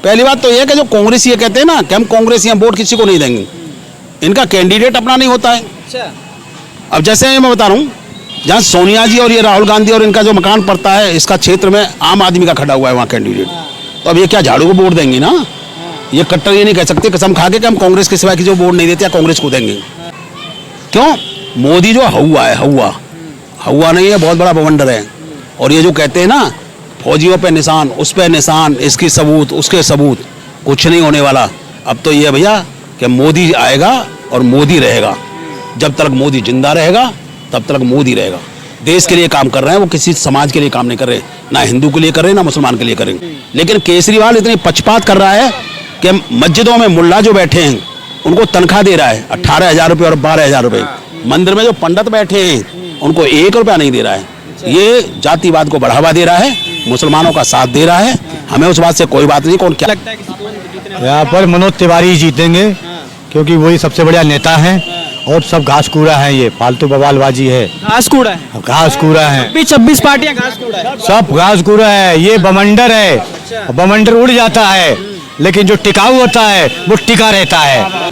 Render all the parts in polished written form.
पहली बात तो यह है कि जो कांग्रेस ये कहते हैं ना कि हम कांग्रेस या वोट किसी को नहीं देंगे, इनका कैंडिडेट अपना नहीं होता है। अच्छा। अब जैसे मैं बता रहा हूँ, जहाँ सोनिया जी और ये राहुल गांधी और इनका जो मकान पड़ता है, इसका क्षेत्र में आम आदमी का खड़ा हुआ है वहाँ कैंडिडेट। तो अब ये क्या झाड़ू को वोट देंगे ना? ये कट्टर ये नहीं कह सकते कसम खा के कि हम कांग्रेस के सिवा की जो वोट नहीं देते या कांग्रेस को देंगे। क्यों? मोदी जो हवा है, हवा नहीं है, बहुत बड़ा बवंडर है। और ये जो कहते हैं ना फौजियों पे निशान, उस पे निशान, इसकी सबूत उसके सबूत, कुछ नहीं होने वाला। अब तो ये भैया कि मोदी आएगा और मोदी रहेगा। जब तक मोदी जिंदा रहेगा तब तक मोदी रहेगा। देश के लिए काम कर रहे हैं वो, किसी समाज के लिए काम नहीं कर रहे, ना हिंदू के लिए कर रहे हैं ना मुसलमान के लिए करेंगे। लेकिन केजरीवाल इतनी पक्षपात कर रहा है कि मस्जिदों में मुल्ला जो बैठे हैं उनको तनख्वाह दे रहा है 18,000 रुपये और 12,000 रुपये। मंदिर में जो पंडित बैठे हैं उनको 1 रुपया नहीं दे रहा है। ये जातिवाद को बढ़ावा दे रहा है, मुसलमानों का साथ दे रहा है। हमें उस बात से कोई बात नहीं। कौन क्या लगता है किसी यहाँ पर मनोज तिवारी जीतेंगे क्योंकि वही सबसे बढ़िया नेता हैं और सब घास कूड़ा है, ये फालतू बवालबाजी है, घास कूड़ा है, घास कूड़ा है, 26 पार्टियां घास कूड़ा है, सब घास कूड़ा है। ये बमंडर है, बमंडर उड़ जाता है लेकिन जो टिकाऊ होता है वो टिका रहता है।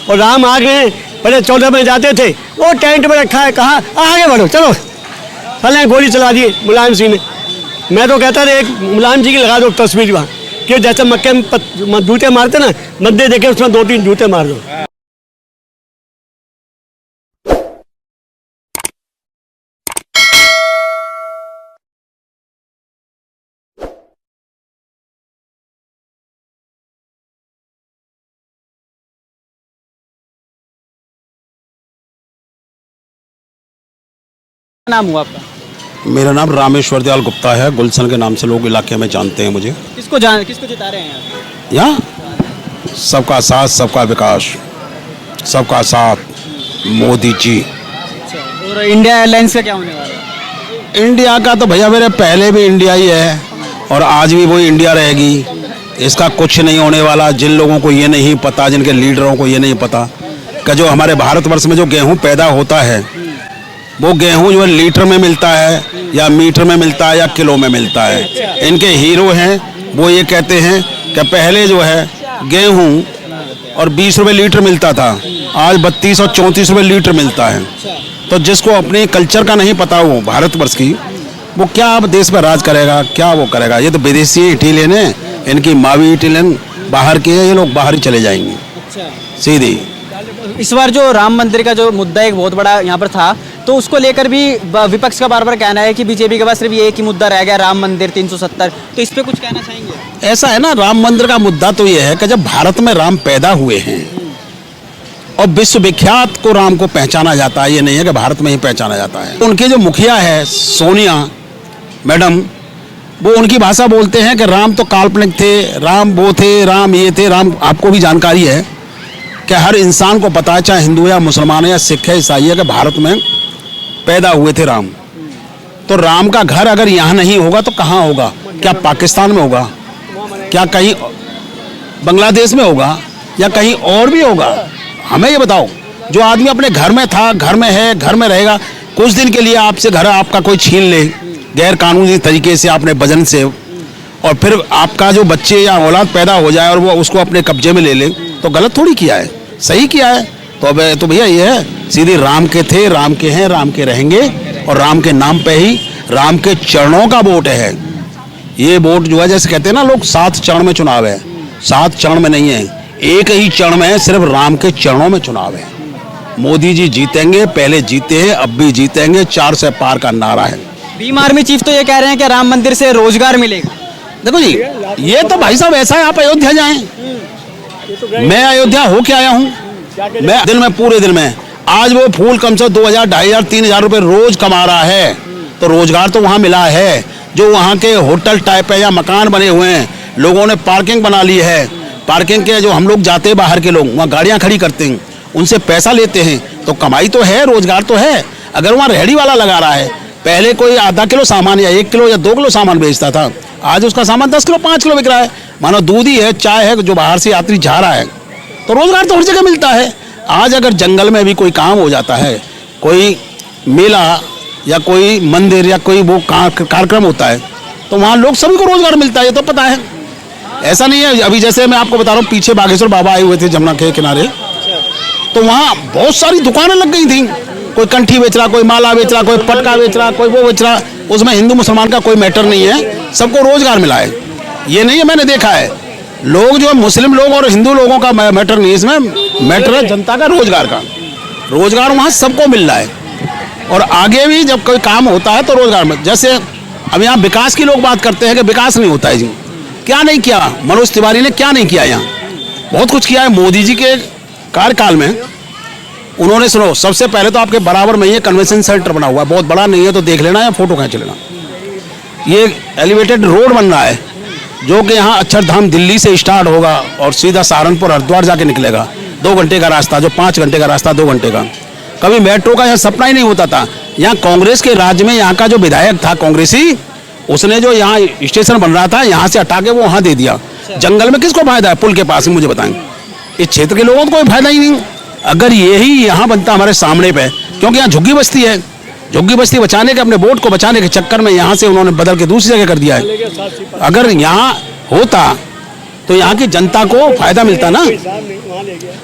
और राम आ गए, पहले 14 में जाते थे, वो टेंट में रखा है, कहा आगे बढ़ो चलो, पहले गोली चला दी मुलायम सिंह ने। मैं तो कहता था एक मुलायम जी की लगा दो तस्वीर वहाँ, कि जैसे मक्के में जूते मारते ना, मद्दे देखे उसमें 2-3 जूते मार दो। नाम हुआ आपका? मेरा नाम रामेश्वर दयाल गुप्ता है। गुलशन के नाम से लोग इलाके में जानते हैं मुझे। किसको जिता रहे हैं यहाँ सबका साथ सबका विकास, सबका साथ मोदी जी। और इंडिया एयरलाइंस का क्या होने वाला है? इंडिया का तो भैया मेरे पहले भी इंडिया ही है और आज भी वही इंडिया रहेगी। इसका कुछ नहीं होने वाला। जिन लोगों को ये नहीं पता, जिनके लीडरों को ये नहीं पता कि जो हमारे भारतवर्ष में जो गेहूं पैदा होता है वो गेहूं जो है लीटर में मिलता है या मीटर में मिलता है या किलो में मिलता है। इनके हीरो हैं वो ये कहते हैं कि पहले जो है गेहूं और 20 रुपये लीटर मिलता था, आज 32 और 34 रुपये लीटर मिलता है। तो जिसको अपने कल्चर का नहीं पता वो भारतवर्ष की, वो क्या अब देश में राज करेगा, क्या वो करेगा? ये तो विदेशी इटालियन है, इनकी मावी इटालियन बाहर के हैं, ये लोग बाहर ही चले जाएंगे सीधी। इस बार जो राम मंदिर का जो मुद्दा एक बहुत बड़ा यहाँ पर था, तो उसको लेकर भी विपक्ष का बार बार कहना है कि बीजेपी के पास सिर्फ ये एक ही मुद्दा रह गया, राम मंदिर 370। तो इस पे कुछ कहना चाहेंगे? ऐसा है ना, राम मंदिर का मुद्दा तो ये है कि जब भारत में राम पैदा हुए हैं और विश्व विख्यात को राम को पहचाना जाता है, ये नहीं है कि भारत में ही पहचाना जाता है। उनके जो मुखिया है सोनिया मैडम, वो उनकी भाषा बोलते हैं कि राम तो काल्पनिक थे, राम वो थे, राम ये थे। राम आपको भी जानकारी है कि हर इंसान को पता है, चाहे हिंदू या मुसलमान है या सिख है ईसाई है, कि भारत में पैदा हुए थे राम। तो राम का घर अगर यहाँ नहीं होगा तो कहाँ होगा? क्या पाकिस्तान में होगा? क्या कहीं बांग्लादेश में होगा या कहीं और भी होगा? हमें ये बताओ। जो आदमी अपने घर में था, घर में है, घर में रहेगा, कुछ दिन के लिए आपसे घर आपका कोई छीन ले गैर कानूनी तरीके से आपने वजन से, और फिर आपका जो बच्चे या औलाद पैदा हो जाए और वो उसको अपने कब्जे में ले ले, तो गलत थोड़ी किया है, सही किया है। तो अब तो भैया ये है सीधे राम के थे, राम के हैं, राम के रहेंगे और राम के नाम पे ही राम के चरणों का वोट है। ये वोट जो है, जैसे कहते हैं ना लोग 7 चरण में चुनाव है, 7 चरण में नहीं है, एक ही चरण में है, सिर्फ राम के चरणों में चुनाव है। मोदी जी जीतेंगे, पहले जीते हैं, अब भी जीतेंगे। 4 से पार का नारा है। भीम आर्मी चीफ तो ये कह रहे हैं कि राम मंदिर से रोजगार मिलेगा। देखो जी, ये तो भाई साहब ऐसा है, आप अयोध्या जाएं, मैं अयोध्या होके आया हूँ, मैं दिन में पूरे दिन में, आज वो फूल कम से 2,000, 2,500, 3,000 रुपये रोज कमा रहा है। तो रोजगार तो वहाँ मिला है। जो वहाँ के होटल टाइप है या मकान बने हुए हैं, लोगों ने पार्किंग बना ली है, पार्किंग के जो हम लोग जाते हैं बाहर के लोग वहाँ गाड़ियाँ खड़ी करते हैं, उनसे पैसा लेते हैं, तो कमाई तो है, रोजगार तो है। अगर वहाँ रेहड़ी वाला लगा रहा है, पहले कोई आधा किलो सामान या 1 किलो या 2 किलो सामान बेचता था, आज उसका सामान 10 किलो 5 किलो बिक रहा है। मानो दूध ही है, चाय है, जो बाहर से यात्री जा रहा है, तो रोजगार तो हर जगह मिलता है। आज अगर जंगल में भी कोई काम हो जाता है, कोई मेला या कोई मंदिर या कोई वो कार्यक्रम होता है, तो वहाँ लोग सभी को रोजगार मिलता है, ये तो पता है। ऐसा नहीं है। अभी जैसे मैं आपको बता रहा हूँ, पीछे बागेश्वर बाबा आए हुए थे जमुना के किनारे, तो वहाँ बहुत सारी दुकानें लग गई थी। कोई कंठी बेच रहा, कोई माला बेच रहा, कोई पटका बेच रहा, कोई वो बेच रहा। उसमें हिंदू मुसलमान का कोई मैटर नहीं है, सबको रोजगार मिला है। ये नहीं है, मैंने देखा है, लोग जो मुस्लिम लोग और हिंदू लोगों का मैटर नहीं है, इसमें मैटर है जनता का, रोजगार का। रोजगार वहाँ सबको मिल रहा है। और आगे भी जब कोई काम होता है तो रोजगार में, जैसे अब यहाँ विकास की लोग बात करते हैं कि विकास नहीं होता है जी। क्या नहीं किया मनोज तिवारी ने, क्या नहीं किया यहाँ? बहुत कुछ किया है। मोदी जी के कार्यकाल में उन्होंने, सुनो, सबसे पहले तो आपके बराबर में ये कन्वेंशन सेंटर बना हुआ है, बहुत बड़ा नहीं है तो देख लेना या फोटो खींच लेना। ये एलिवेटेड रोड बन रहा है जो कि यहाँ अक्षरधाम दिल्ली से स्टार्ट होगा और सीधा सहारनपुर हरिद्वार जाके निकलेगा। 2 घंटे का रास्ता, जो 5 घंटे का रास्ता 2 घंटे का। कभी मेट्रो का यहाँ सपना ही नहीं होता था। यहाँ कांग्रेस के राज्य में यहाँ का जो विधायक था कांग्रेसी, उसने जो यहाँ स्टेशन बन रहा था यहाँ से हटा के वो वहाँ दे दिया। जंगल में किसको फायदा है? पुल के पास, मुझे बताएं। इस क्षेत्र के लोगों को कोई फायदा ही नहीं। अगर यही यहाँ बनता हमारे सामने पे, क्योंकि यहाँ झुग्गी बस्ती है, झुग्गी बस्ती बचाने के, अपने वोट को बचाने के चक्कर में यहाँ से उन्होंने बदल के दूसरी जगह कर दिया है। अगर यहाँ होता तो यहाँ की जनता को फायदा मिलता ना।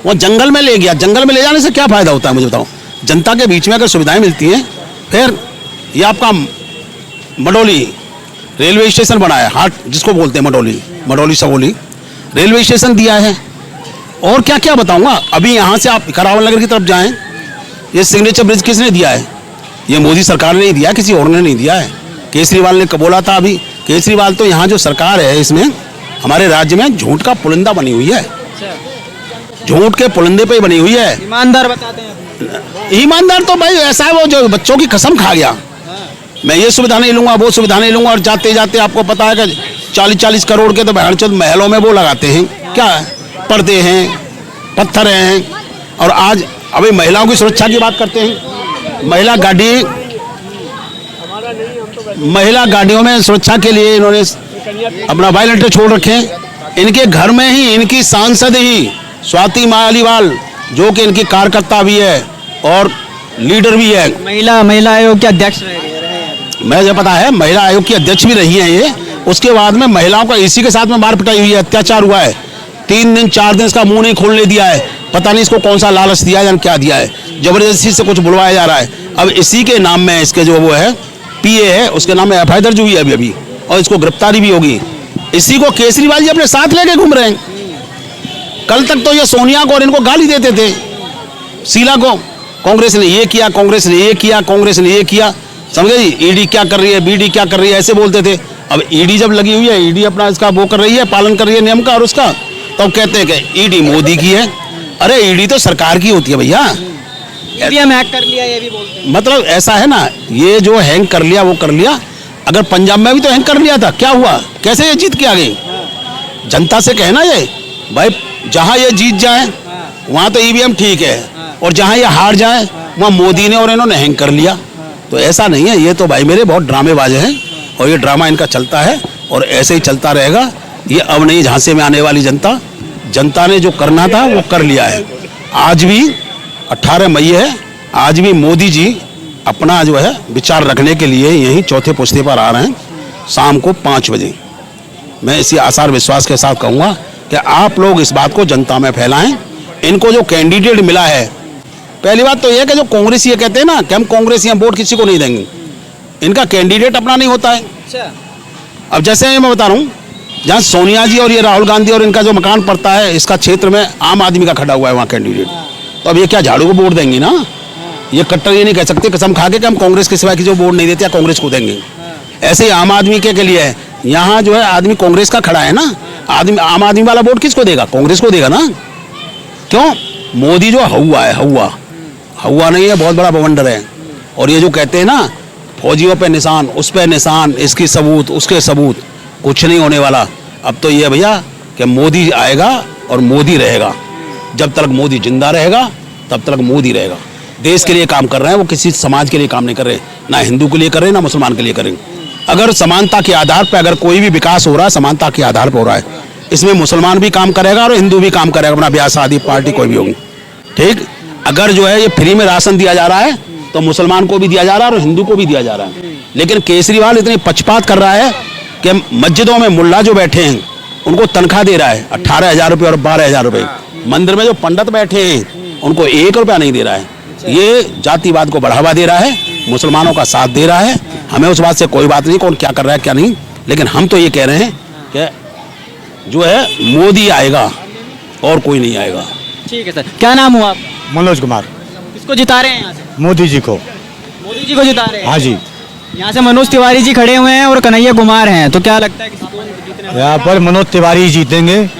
वो जंगल में ले गया, जंगल में ले जाने से क्या फायदा होता है मुझे बताओ? जनता के बीच में अगर सुविधाएं मिलती हैं। फिर ये आपका मडोली रेलवे स्टेशन बना है, हाट जिसको बोलते हैं मडोली सगोली रेलवे स्टेशन दिया है। और क्या क्या बताऊंगा। अभी यहाँ से आप करावल नगर की तरफ जाएं, ये सिग्नेचर ब्रिज किसने दिया है? ये मोदी सरकार ने नहीं दिया, किसी और ने नहीं दिया है। केजरीवाल ने बोला था अभी, केजरीवाल तो यहाँ जो सरकार है इसमें हमारे राज्य में झूठ का पुलिंदा बनी हुई है, झूठ के पुलिंदे पे बनी हुई है। ईमानदार बताते हैं। ईमानदार तो भाई ऐसा है, वो जो बच्चों की कसम खा गया, मैं ये सुविधा नहीं लूंगा, वो सुविधा नहीं लूंगा। और जाते जाते आपको पता है कि 40-40 करोड़ के तो बहनचोद महलों में वो लगाते हैं, क्या पर्दे हैं, पत्थर हैं। और आज अभी महिलाओं की सुरक्षा की बात करते हैं। महिला गाड़ियों में सुरक्षा के लिए इन्होंने अपना वायलेंटर छोड़ रखे हैं। इनके घर में ही इनकी सांसद ही स्वाति मालीवाल, जो कि इनकी कार्यकर्ता भी है और लीडर भी है, महिला आयोग के अध्यक्ष रहे। मुझे पता है, महिला आयोग की अध्यक्ष भी रही हैं ये। उसके बाद में महिलाओं का इसी के साथ में मार पिटाई हुई है, अत्याचार हुआ है। 3 दिन 4 दिन इसका मुंह नहीं खोलने दिया है। पता नहीं इसको कौन सा लालच दिया है या क्या दिया है, जबरदस्ती से कुछ बुलवाया जा रहा है। अब इसी के नाम में इसके जो वो है पीए है, उसके नाम में एफआईआर दर्ज हुई है अभी और इसको गिरफ्तारी भी होगी। इसी को केजरीवाल जी अपने साथ लेके घूम रहे हैं। कल तक तो ये सोनिया को और इनको गाली देते थे, शीला को, कांग्रेस ने ये किया, कांग्रेस ने ये किया, कांग्रेस ने ये किया, समझे जी। ईडी क्या कर रही है, बीडी क्या कर रही है, ऐसे बोलते थे। अब ईडी जब लगी हुई है, ईडी अपना इसका वो कर रही है, पालन कर रही है नियम का और उसका, तो कहते हैं कि ईडी मोदी की है। अरे ईडी तो सरकार की होती है भैया। ईवीएम हैक कर लिया ये भी बोलते हैं। मतलब ऐसा है ना, ये जो हैंग कर लिया वो कर लिया। अगर पंजाब में भी तो हैंग कर लिया था, क्या हुआ? कैसे ये जीत के आ गई? जनता से कहना ये भाई, जहां ये जीत जाए वहां तो ईवीएम ठीक है, और जहां ये हार जाए वहां मोदी ने और इन्होंने हैंग कर लिया। तो ऐसा नहीं है, ये तो भाई मेरे बहुत ड्रामेबाज हैं और ये ड्रामा इनका चलता है और ऐसे ही चलता रहेगा। ये अब नहीं झांसे में आने वाली जनता ने जो करना था वो कर लिया है। आज भी 18 मई है, आज भी मोदी जी अपना जो है विचार रखने के लिए यहीं चौथे पुश्ते पर आ रहे हैं शाम को 5 बजे। मैं इसी आसार विश्वास के साथ कहूँगा कि आप लोग इस बात को जनता में फैलाएं। इनको जो कैंडिडेट मिला है, पहली बात तो यह है कि जो कांग्रेसी ये कहते हैं ना कि हम कांग्रेसी हम वोट किसी को नहीं देंगे, इनका कैंडिडेट अपना नहीं होता है। अब जैसे मैं बता रहा हूँ, जहाँ सोनिया जी और ये राहुल गांधी और इनका जो मकान पड़ता है, इसका क्षेत्र में आम आदमी का खड़ा हुआ है वहाँ कैंडिडेट। तो अब ये क्या झाड़ू को वोट देंगे ना? ये कट्टर ये नहीं कह सकते कसम खा के कि हम कांग्रेस के सिवाय की जो वोट नहीं देते या कांग्रेस को देंगे। ऐसे ही आम आदमी के लिए है, यहाँ जो है आदमी कांग्रेस का खड़ा है ना, आदमी आम आदमी वाला वोट किसको देगा? कांग्रेस को देगा ना। क्यों? मोदी जो हवा है, हवा नहीं है, बहुत बड़ा बवंडर है। और ये जो कहते हैं ना फौजियों पे निशान, उस पे निशान, इसकी सबूत उसके सबूत, कुछ नहीं होने वाला। अब तो ये भैया कि मोदी आएगा और मोदी रहेगा। जब तक मोदी जिंदा रहेगा तब तक मोदी रहेगा। देश के लिए काम कर रहे हैं वो, किसी समाज के लिए काम नहीं कर रहे, ना हिंदू के लिए कर रहे हैं ना मुसलमान के लिए करेंगे। अगर समानता के आधार पर अगर कोई भी विकास हो रहा है, समानता के आधार पर हो रहा है, इसमें मुसलमान भी काम करेगा और हिंदू भी काम करेगा, अपना ब्याह शादी पार्टी कोई भी होगी, ठीक। अगर जो है ये फ्री में राशन दिया जा रहा है तो मुसलमान को भी दिया जा रहा है और हिंदू को भी दिया जा रहा है। लेकिन केजरीवाल इतनी पक्षपात कर रहा है कि मस्जिदों में मुल्ला जो बैठे हैं उनको तनख्वाह दे रहा है 18,000 रुपये और 12,000 रुपये। मंदिर में जो पंडित बैठे हैं उनको 1 रुपया नहीं दे रहा है। ये जातिवाद को बढ़ावा दे रहा है, मुसलमानों का साथ दे रहा है। हमें उस बात से कोई बात नहीं कौन क्या कर रहा है क्या नहीं, लेकिन हम तो ये कह रहे हैं कि जो है मोदी आएगा और कोई नहीं आएगा। ठीक है सर, क्या नाम हुआ आप? मनोज कुमार। किसको जिता रहे हैं यहाँ से? मोदी जी को। मोदी जी को जिता रहे हैं। हाँ जी। यहाँ से मनोज तिवारी जी खड़े हुए हैं और कन्हैया कुमार हैं, तो क्या लगता है कि कौन जीतने वाला यहाँ पर मनोज तिवारी जीतेंगे है?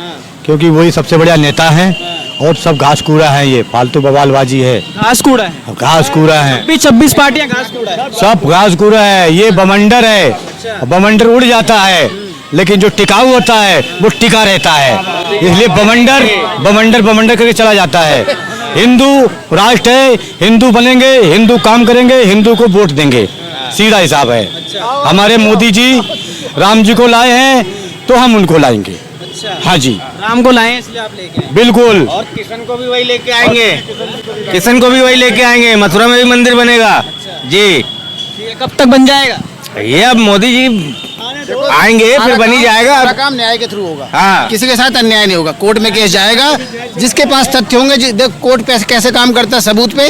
क्योंकि वही सबसे बढ़िया नेता हैं और सब घास कूड़ा है, ये फालतू बवालबाजी है, घास कूड़ा है। घास कूड़ा है, 26 पार्टियां घास कूड़ा है। सब घास कूड़ा है। ये बमंडर है, बमंडर उड़ जाता है लेकिन जो टिकाऊ होता है वो टिका रहता है, इसलिए बमंडर बमंडर बमंडर करके चला जाता है। हिंदू राष्ट्र है, हिंदू बनेंगे, हिंदू काम करेंगे, हिंदू को वोट देंगे, सीधा हिसाब है। हमारे मोदी जी राम जी को लाए हैं तो हम उनको लाएंगे। हाँ जी, राम को लाए इसलिए आप लेके आए। बिल्कुल। और किशन को भी वही लेके आएंगे, किशन को भी वही लेके आएंगे। मथुरा में भी मंदिर बनेगा जी। ये कब तक बन जाएगा? ये अब मोदी जी आएंगे फिर बनी जाएगा। सारा काम न्याय के थ्रू होगा। हाँ। किसी के साथ अन्याय नहीं होगा। कोर्ट में केस जाएगा, जिसके पास तथ्य होंगे, देख कोर्ट कैसे काम करता है, सबूत पे।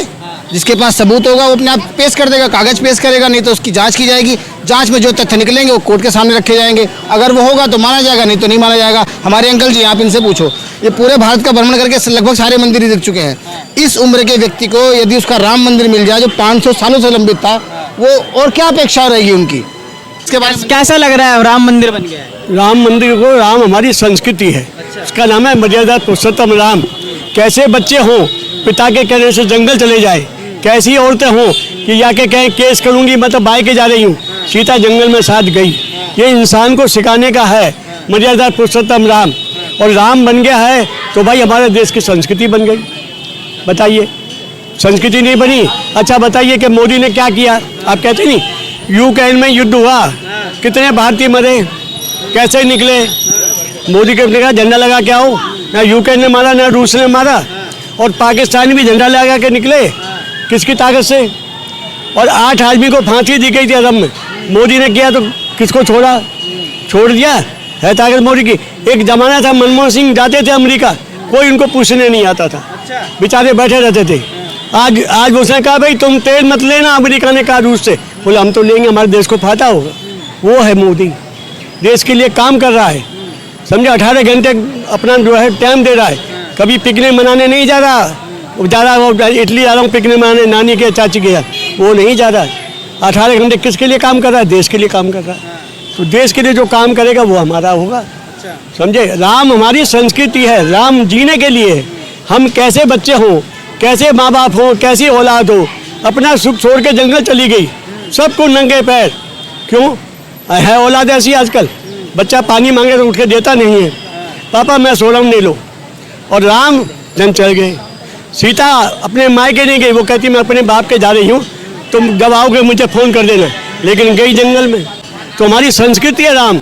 जिसके पास सबूत होगा वो अपने आप पेश कर देगा, कागज पेश करेगा, नहीं तो उसकी जांच की जाएगी। जांच में जो तथ्य निकलेंगे वो कोर्ट के सामने रखे जाएंगे। अगर वो होगा तो माना जाएगा, नहीं तो नहीं माना जाएगा। हमारे अंकल जी आप इनसे पूछो, ये पूरे भारत का भ्रमण करके लगभग सारे मंदिर ही देख चुके हैं। इस उम्र के व्यक्ति को यदि उसका राम मंदिर मिल जाए जो 500 सालों से लंबित था, वो और क्या अपेक्षा रहेगी उनकी? इसके बारे में कैसा लग रहा है राम मंदिर बन गया है? राम मंदिर को, राम हमारी संस्कृति है, उसका नाम है मर्यादा पुरुषोत्तम राम। कैसे बच्चे हों पिता के कहने से जंगल चले जाए, कैसी औरतें हों कि जाके कहें केस करूंगी मैं तो बाई के जा रही हूँ, सीता जंगल में साथ गई। ये इंसान को सिखाने का है मर्यादा पुरुषोत्तम राम। और राम बन गया है तो भाई हमारे देश की संस्कृति बन गई। बताइए, संस्कृति नहीं बनी? अच्छा बताइए कि मोदी ने क्या किया? आप कहते नहीं यूक्रेन में युद्ध हुआ, कितने भारतीय मरे, कैसे निकले? मोदी के कहा झंडा लगा के आओ, ना यूक्रेन ने मारा ना रूस ने मारा, और पाकिस्तान भी झंडा लगा के निकले। किसकी ताकत से? और 8 आदमी को फांसी दी गई थी असम में, मोदी ने किया तो किसको छोड़ा? छोड़ दिया है ताकत मोदी की। एक जमाना था मनमोहन सिंह जाते थे अमेरिका, कोई उनको पूछने नहीं आता था, बेचारे बैठे रहते थे। आज उसने कहा भाई तुम तेल मत लेना, अमेरिका ने कहा रूस से, बोला हम तो लेंगे, हमारे देश को फायदा होगा। वो है मोदी, देश के लिए काम कर रहा है, समझे। 18 घंटे अपना जो है टाइम दे रहा है, कभी पिकनिक मनाने नहीं जा रहा, वो इटली जा रहा हूँ पिकनिक मनाने नानी के चाची के, वो नहीं जा रहा। 18 घंटे किसके लिए काम कर रहा है? देश के लिए काम कर रहा है। तो देश के लिए जो काम करेगा वो हमारा होगा, समझे। राम हमारी संस्कृति है, राम जीने के लिए। हम कैसे बच्चे हों, कैसे माँ बाप हों, कैसी औलाद हो, अपना सुख छोड़ के जंगल चली गई, सबको नंगे पैर। क्यों है औलाद ऐसी आजकल? बच्चा पानी मांगे तो उठ के देता नहीं है, पापा मैं सो रहा हूँ, नहीं लो। और राम जन चल गए। सीता अपने मायके नहीं गई, वो कहती मैं अपने बाप के जा रही हूँ, तुम जब आओगे मुझे फ़ोन कर देना, लेकिन गई जंगल में। तो हमारी संस्कृति है राम।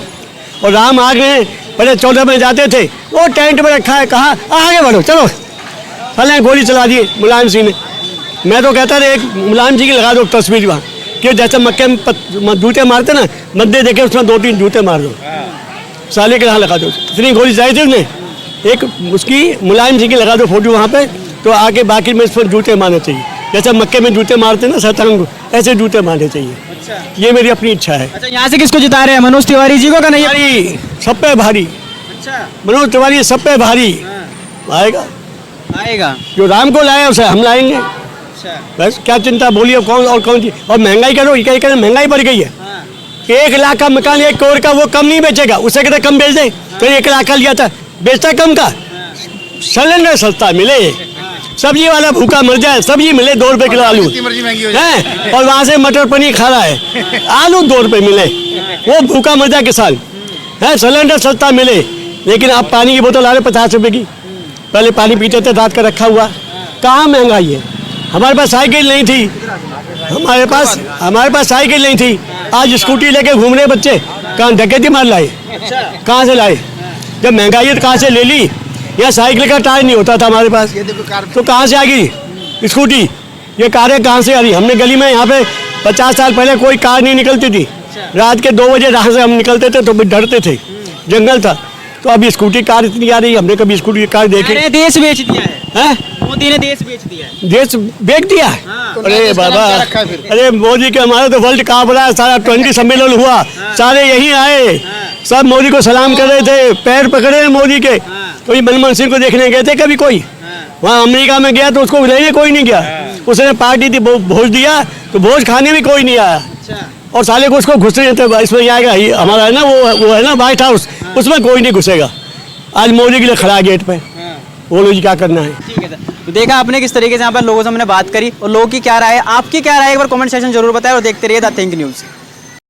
और राम आ गए, पहले 14 में जाते थे, वो टेंट में रखा है, कहा आगे बढ़ो चलो, पहले गोली चला दी मुलायम सिंह ने। मैं तो कहता था एक मुलायम जी की लगा दो तस्वीर वहाँ, कि जैसे मक्के में जूते मारते ना, मद्दे देखे उसमें 2-3 जूते मार दो, साले के यहाँ लगा दो। इतनी गोली चाहिए थी उसने, एक उसकी मुलायम जी की लगा दो फोटो वहाँ पे, तो आगे बाकी में इस पर जूते मारने चाहिए, जैसे मक्के में जूते मारते ना शैतान को, ऐसे जूते मारने चाहिए। ये मेरी अपनी इच्छा है। अच्छा, यहाँ से किसको जिता रहे हैं? मनोज तिवारी जी को? कन्हैया भारी सब पे भारी, अच्छा मनोज तिवारी सब पे भारी आएगा। आएगा। जो राम को लाया उसे हम लाएंगे, बस क्या चिंता। बोलिए कौन और कौन सी? और महंगाई करो, ये कहते महंगाई बढ़ गई है। 1 लाख का मकान 1 करोड़ का वो कम नहीं बेचेगा, उसे कहते कम बेच दे। तो 1 लाख का लिया था, बेचता कम का। सिलेंडर सस्ता मिले, सब्जी वाला भूखा मर जाए, सब्जी मिले 2 रुपए किलो आलू है, और वहाँ से मटर पनीर खा रहा है, आलू 2 रुपए मिले, वो भूखा मर जाए किसान है। सिलेंडर सस्ता मिले, लेकिन आप पानी की बोतल आ रहे 50 रुपए की, पहले पानी पीते थे रात का रखा हुआ। कहाँ महंगाई है? हमारे पास साइकिल नहीं थी, हमारे पास साइकिल नहीं थी, आज स्कूटी लेके घूम रहे बच्चे। कहाँ डकैती मार लाए? कहाँ से लाए? जब महंगाई है तो कहाँ से ले ली? या साइकिल का टायर नहीं होता था हमारे पास, तो कहाँ से आ गई स्कूटी? ये कारें कहाँ से आ रही? हमने गली में यहाँ पे 50 साल पहले कोई कार नहीं निकलती थी, रात के 2 बजे जहाँ से हम निकलते थे तो भी डरते थे, जंगल था। तो अभी स्कूटी कार इतनी आ रही है, हमने कभी स्कूटी कार देखी अरे देश बेच दिया है, हैं? मोदी ने देश बेच दिया है। देश बेच दिया है? तो अरे देश का नाम बाबा, क्या रखा है फिर? अरे मोदी के हमारा तो वर्ल्ड कप रहा है, सारा 20 सम्मेलन हुआ, सारे यहीं आए, सब मोदी को सलाम कर रहे थे, पैर पकड़े हैं मोदी के। कोई मनमोहन सिंह को देखने गए थे कभी कोई? वहाँ अमेरिका में गया तो उसको लेने कोई नहीं गया, उसने पार्टी थी भोज दिया तो भोज खाने भी कोई नहीं आया, और साले को उसको घुसने थे, इसमें आएगा ये हमारा है ना, वो है ना व्हाइट हाउस, उसमें कोई नहीं घुसेगा। आज मोदी के लिए खड़ा है गेट पे, बोलो जी क्या करना है। ठीक है सर, तो देखा आपने किस तरीके से यहाँ पर लोगों से हमने बात करी और लोगों की क्या राय है, आपकी क्या राय है, एक बार कमेंट सेक्शन जरूर बताएं और देखते रहिए द थिंक न्यूज़।